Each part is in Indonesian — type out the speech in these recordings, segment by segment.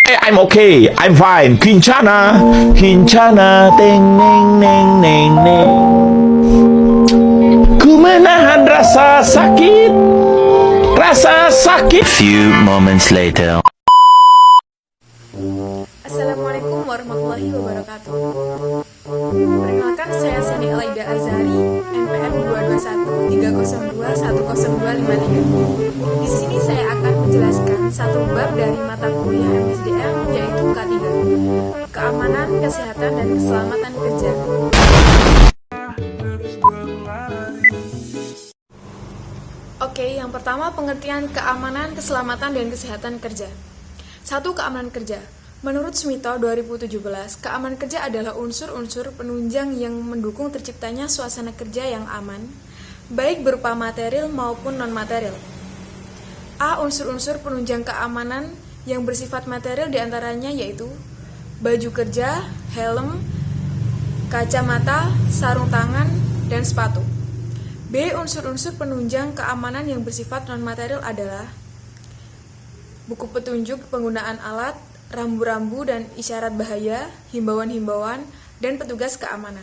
I'm okay, I'm fine. Kincana, kincana, teng neng neng neng neng. Ku menahan rasa sakit, rasa sakit. Few moments later. Assalamualaikum warahmatullahi wabarakatuh. Perkenalkan, saya Seni Alaida Azhari, NPM 22130210253. Di sini saya akan menjelaskan satu bab dari mata kuliah MSDM, yaitu K3, Keamanan, Kesehatan, dan Keselamatan Kerja. Oke, yang pertama pengertian keamanan, keselamatan, dan kesehatan kerja. 1. Keamanan kerja. Menurut Smito 2017, keamanan kerja adalah unsur-unsur penunjang yang mendukung terciptanya suasana kerja yang aman, baik berupa material maupun non-material. A. Unsur-unsur penunjang keamanan yang bersifat material diantaranya yaitu baju kerja, helm, kacamata, sarung tangan, dan sepatu. B. Unsur-unsur penunjang keamanan yang bersifat non-material adalah buku petunjuk penggunaan alat, rambu-rambu dan isyarat bahaya, himbauan-himbauan, dan petugas keamanan.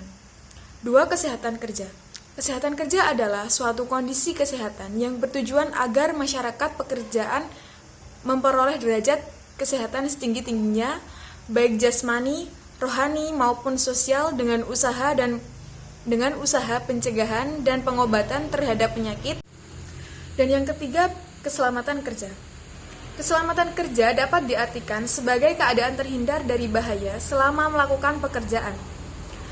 2. Kesehatan kerja. Kesehatan kerja adalah suatu kondisi kesehatan yang bertujuan agar masyarakat pekerjaan memperoleh derajat kesehatan setinggi-tingginya, baik jasmani, rohani, maupun sosial dengan usaha pencegahan dan pengobatan terhadap penyakit. Dan yang ketiga, keselamatan kerja. Keselamatan kerja dapat diartikan sebagai keadaan terhindar dari bahaya selama melakukan pekerjaan.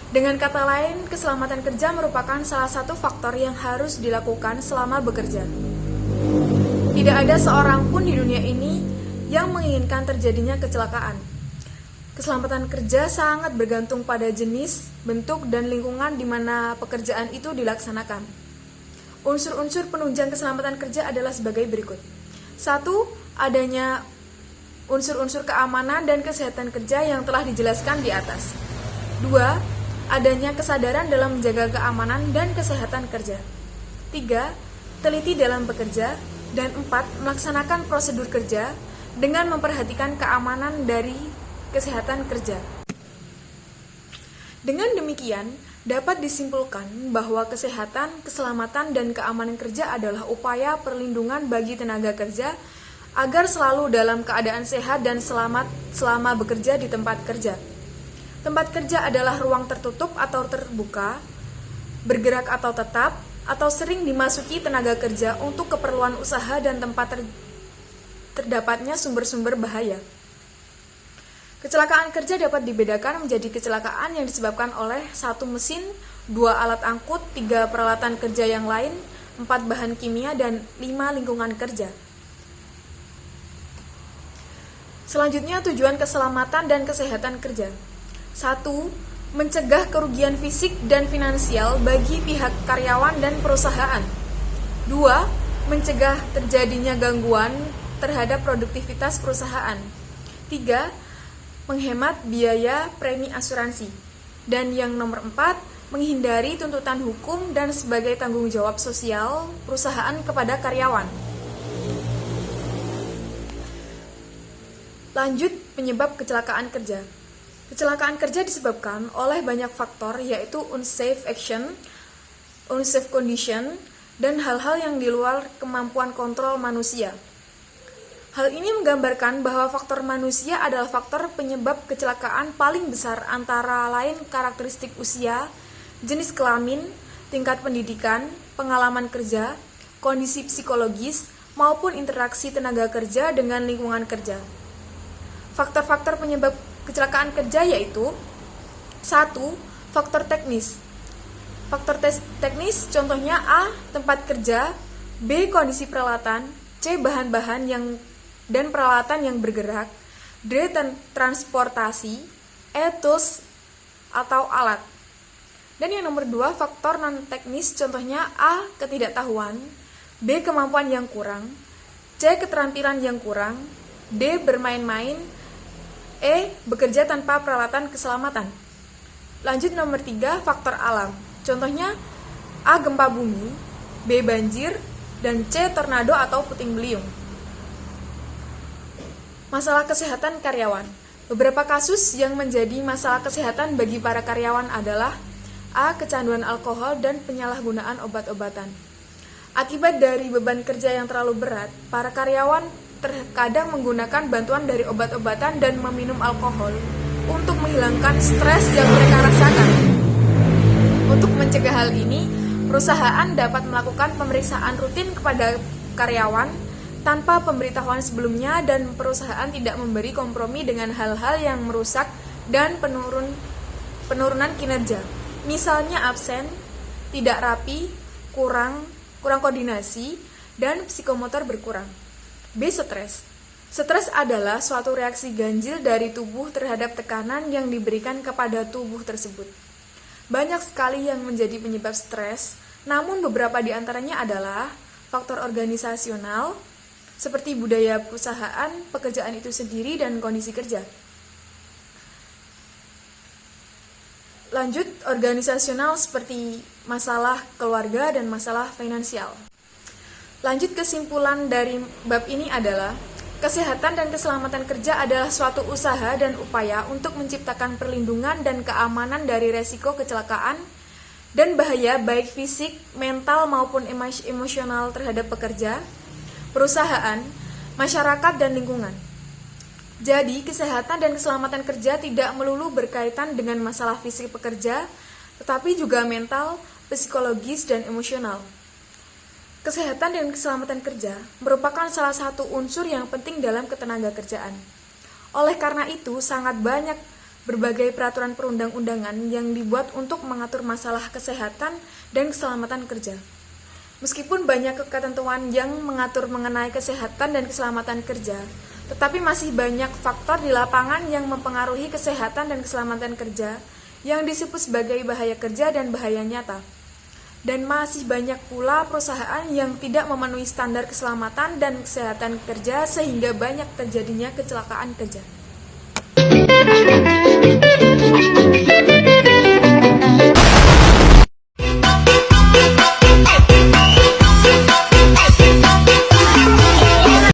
Dengan kata lain, keselamatan kerja merupakan salah satu faktor yang harus dilakukan selama bekerja. Tidak ada seorang pun di dunia ini yang menginginkan terjadinya kecelakaan. Keselamatan kerja sangat bergantung pada jenis, bentuk, dan lingkungan di mana pekerjaan itu dilaksanakan. Unsur-unsur penunjang keselamatan kerja adalah sebagai berikut. 1. Adanya unsur-unsur keamanan dan kesehatan kerja yang telah dijelaskan di atas. 2. Adanya kesadaran dalam menjaga keamanan dan kesehatan kerja. 3. Teliti dalam bekerja. Dan 4. Melaksanakan prosedur kerja dengan memperhatikan keamanan dari kesehatan kerja. Dengan demikian, dapat disimpulkan bahwa kesehatan, keselamatan, dan keamanan kerja adalah upaya perlindungan bagi tenaga kerja agar selalu dalam keadaan sehat dan selamat selama bekerja di tempat kerja. Tempat kerja adalah ruang tertutup atau terbuka, bergerak atau tetap, atau sering dimasuki tenaga kerja untuk keperluan usaha dan tempat terdapatnya sumber-sumber bahaya. Kecelakaan kerja dapat dibedakan menjadi kecelakaan yang disebabkan oleh 1 mesin, 2 alat angkut, 3 peralatan kerja yang lain, 4 bahan kimia, dan 5 lingkungan kerja. Selanjutnya, tujuan keselamatan dan kesehatan kerja. 1. Mencegah kerugian fisik dan finansial bagi pihak karyawan dan perusahaan. 2. Mencegah terjadinya gangguan terhadap produktivitas perusahaan. 3. Menghemat biaya premi asuransi. Dan yang nomor 4, menghindari tuntutan hukum dan sebagai tanggung jawab sosial perusahaan kepada karyawan. Lanjut, penyebab kecelakaan kerja. Kecelakaan kerja disebabkan oleh banyak faktor, yaitu unsafe action, unsafe condition, dan hal-hal yang di luar kemampuan kontrol manusia. Hal ini menggambarkan bahwa faktor manusia adalah faktor penyebab kecelakaan paling besar, antara lain karakteristik usia, jenis kelamin, tingkat pendidikan, pengalaman kerja, kondisi psikologis, maupun interaksi tenaga kerja dengan lingkungan kerja. Faktor-faktor penyebab kecelakaan kerja yaitu 1. Faktor teknis. Faktor teknis contohnya A. Tempat kerja, B. Kondisi peralatan, C. Bahan-bahan dan peralatan yang bergerak, D. Transportasi, E. Tools atau alat. Dan yang nomor 2, faktor non-teknis contohnya A. Ketidaktahuan, B. Kemampuan yang kurang, C. Keterampilan yang kurang, D. Bermain-main, E. Bekerja tanpa peralatan keselamatan. Lanjut nomor 3, faktor alam. Contohnya A. Gempa bumi, B. Banjir, dan C. Tornado atau puting beliung. Masalah kesehatan karyawan. Beberapa kasus yang menjadi masalah kesehatan bagi para karyawan adalah A. Kecanduan alkohol dan penyalahgunaan obat-obatan. Akibat dari beban kerja yang terlalu berat, para karyawan terkadang menggunakan bantuan dari obat-obatan dan meminum alkohol untuk menghilangkan stres yang mereka rasakan. Untuk mencegah hal ini, perusahaan dapat melakukan pemeriksaan rutin kepada karyawan tanpa pemberitahuan sebelumnya dan perusahaan tidak memberi kompromi dengan hal-hal yang merusak dan penurunan kinerja. Misalnya absen, tidak rapi, kurang koordinasi, dan psikomotor berkurang. B. Stres. Stres adalah suatu reaksi ganjil dari tubuh terhadap tekanan yang diberikan kepada tubuh tersebut. Banyak sekali yang menjadi penyebab stres, namun beberapa di antaranya adalah faktor organisasional, seperti budaya perusahaan, pekerjaan itu sendiri, dan kondisi kerja. Lanjut, organisasional seperti masalah keluarga dan masalah finansial. Lanjut, kesimpulan dari bab ini adalah kesehatan dan keselamatan kerja adalah suatu usaha dan upaya untuk menciptakan perlindungan dan keamanan dari resiko kecelakaan dan bahaya baik fisik, mental maupun emosional terhadap pekerja, perusahaan, masyarakat, dan lingkungan. Jadi, kesehatan dan keselamatan kerja tidak melulu berkaitan dengan masalah fisik pekerja, tetapi juga mental, psikologis, dan emosional. Kesehatan dan keselamatan kerja merupakan salah satu unsur yang penting dalam ketenagakerjaan. Oleh karena itu, sangat banyak berbagai peraturan perundang-undangan yang dibuat untuk mengatur masalah kesehatan dan keselamatan kerja. Meskipun banyak ketentuan yang mengatur mengenai kesehatan dan keselamatan kerja, tetapi masih banyak faktor di lapangan yang mempengaruhi kesehatan dan keselamatan kerja yang disebut sebagai bahaya kerja dan bahaya nyata. Dan masih banyak pula perusahaan yang tidak memenuhi standar keselamatan dan kesehatan kerja sehingga banyak terjadinya kecelakaan kerja.